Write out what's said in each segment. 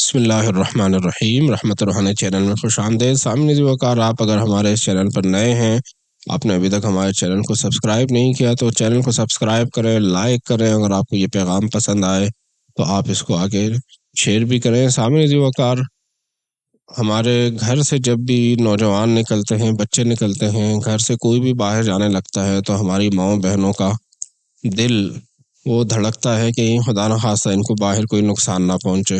بسم اللہ الرحمن الرحیم۔ رحمت الرحمن چینل میں خوش آمدید سامنے وقار۔ آپ اگر ہمارے اس چینل پر نئے ہیں، آپ نے ابھی تک ہمارے چینل کو سبسکرائب نہیں کیا تو چینل کو سبسکرائب کریں، لائک کریں۔ اگر آپ کو یہ پیغام پسند آئے تو آپ اس کو آگے شیئر بھی کریں۔ سامنے وقار، ہمارے گھر سے جب بھی نوجوان نکلتے ہیں، بچے نکلتے ہیں، گھر سے کوئی بھی باہر جانے لگتا ہے تو ہماری ماؤں بہنوں کا دل وہ دھڑکتا ہے کہ خدا نخواستہ ان کو باہر کوئی نقصان نہ پہنچے۔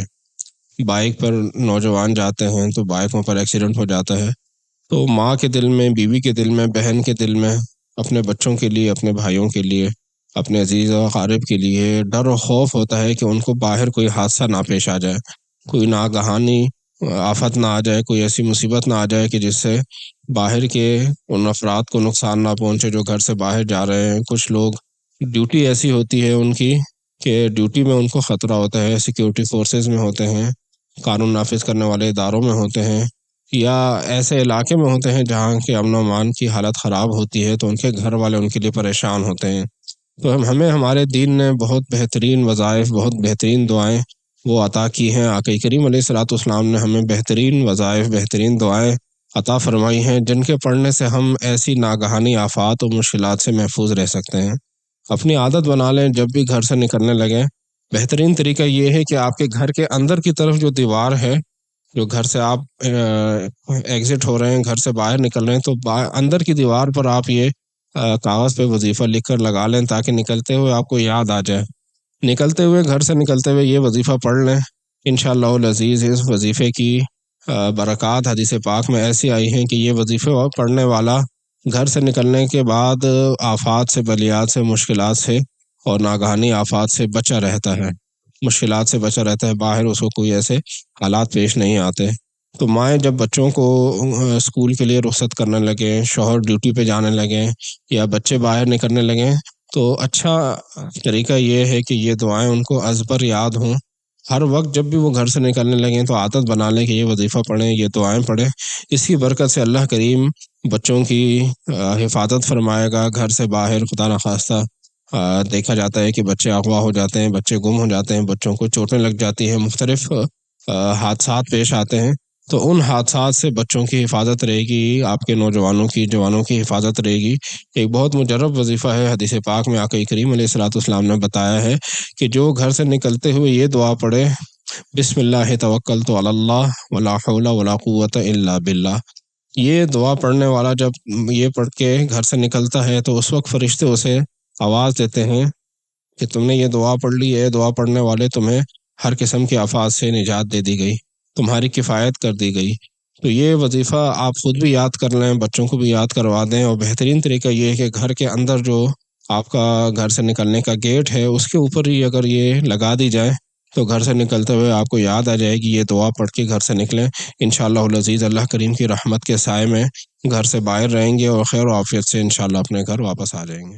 بائک پر نوجوان جاتے ہیں تو بائکوں پر ایکسیڈنٹ ہو جاتا ہے تو ماں کے دل میں، بیوی کے دل میں، بہن کے دل میں، اپنے بچوں کے لیے، اپنے بھائیوں کے لیے، اپنے عزیز و اقارب کے لیے ڈر و خوف ہوتا ہے کہ ان کو باہر کوئی حادثہ نہ پیش آ جائے، کوئی ناگہانی آفت نہ آ جائے، کوئی ایسی مصیبت نہ آ جائے کہ جس سے باہر کے ان افراد کو نقصان نہ پہنچے جو گھر سے باہر جا رہے ہیں۔ کچھ لوگ ڈیوٹی ایسی ہوتی ہے ان کی کہ ڈیوٹی میں ان کو خطرہ ہوتا ہے، سیکیورٹی فورسز میں ہوتے ہیں، قانون نافذ کرنے والے اداروں میں ہوتے ہیں، یا ایسے علاقے میں ہوتے ہیں جہاں کے امن و امان کی حالت خراب ہوتی ہے تو ان کے گھر والے ان کے لیے پریشان ہوتے ہیں۔ تو ہمیں ہمارے دین نے بہت بہترین وظائف، بہت بہترین دعائیں وہ عطا کی ہیں۔ آقا کریم علیہ الصلوۃ والسلام نے ہمیں بہترین وظائف، بہترین دعائیں عطا فرمائی ہیں جن کے پڑھنے سے ہم ایسی ناگہانی آفات و مشکلات سے محفوظ رہ سکتے ہیں۔ اپنی عادت بنا لیں، جب بھی گھر سے نکلنے لگیں، بہترین طریقہ یہ ہے کہ آپ کے گھر کے اندر کی طرف جو دیوار ہے، جو گھر سے آپ ایگزٹ ہو رہے ہیں، گھر سے باہر نکل رہے ہیں، تو اندر کی دیوار پر آپ یہ کاغذ پہ وظیفہ لکھ کر لگا لیں تاکہ نکلتے ہوئے آپ کو یاد آ جائے۔ نکلتے ہوئے، گھر سے نکلتے ہوئے یہ وظیفہ پڑھ لیں، انشاءاللہ العزیز اس وظیفے کی برکات حدیث پاک میں ایسی آئی ہیں کہ یہ وظیفے پڑھنے والا گھر سے نکلنے کے بعد آفات سے، بلیات سے، مشکلات سے اور ناگہانی آفات سے بچا رہتا ہے، مشکلات سے بچا رہتا ہے، باہر اس کو کوئی ایسے حالات پیش نہیں آتے۔ تو مائیں جب بچوں کو اسکول کے لیے رخصت کرنے لگیں، شوہر ڈیوٹی پہ جانے لگیں یا بچے باہر نکلنے لگیں تو اچھا طریقہ یہ ہے کہ یہ دعائیں ان کو ازبر یاد ہوں۔ ہر وقت جب بھی وہ گھر سے نکلنے لگیں تو عادت بنا لیں کہ یہ وظیفہ پڑھیں، یہ دعائیں پڑھیں۔ اس کی برکت سے اللہ کریم بچوں کی حفاظت فرمائے گا۔ گھر سے باہر خدا نخواستہ دیکھا جاتا ہے کہ بچے اغوا ہو جاتے ہیں، بچے گم ہو جاتے ہیں، بچوں کو چوٹیں لگ جاتی ہیں، مختلف حادثات پیش آتے ہیں۔ تو ان حادثات سے بچوں کی حفاظت رہے گی، آپ کے نوجوانوں کی، جوانوں کی حفاظت رہے گی۔ ایک بہت مجرب وظیفہ ہے، حدیث پاک میں آقا کریم علیہ الصلوۃ والسلام نے بتایا ہے کہ جو گھر سے نکلتے ہوئے یہ دعا پڑھے، بسم اللہ توکلت علی اللہ ولا حول ولا قوت الا باللہ، یہ دعا پڑھنے والا جب یہ پڑھ کے گھر سے نکلتا ہے تو اس وقت فرشتے اسے آواز دیتے ہیں کہ تم نے یہ دعا پڑھ لی ہے، دعا پڑھنے والے، تمہیں ہر قسم کی آفات سے نجات دے دی گئی، تمہاری کفایت کر دی گئی۔ تو یہ وظیفہ آپ خود بھی یاد کر لیں، بچوں کو بھی یاد کروا دیں۔ اور بہترین طریقہ یہ ہے کہ گھر کے اندر جو آپ کا گھر سے نکلنے کا گیٹ ہے اس کے اوپر ہی اگر یہ لگا دی جائے تو گھر سے نکلتے ہوئے آپ کو یاد آ جائے گی، یہ دعا پڑھ کے گھر سے نکلیں۔ انشاءاللہ العزیز اللہ کریم کی رحمت کے سائے میں گھر سے باہر رہیں گے اور خیر و عافیت سے انشاءاللہ اپنے گھر واپس آ جائیں گے۔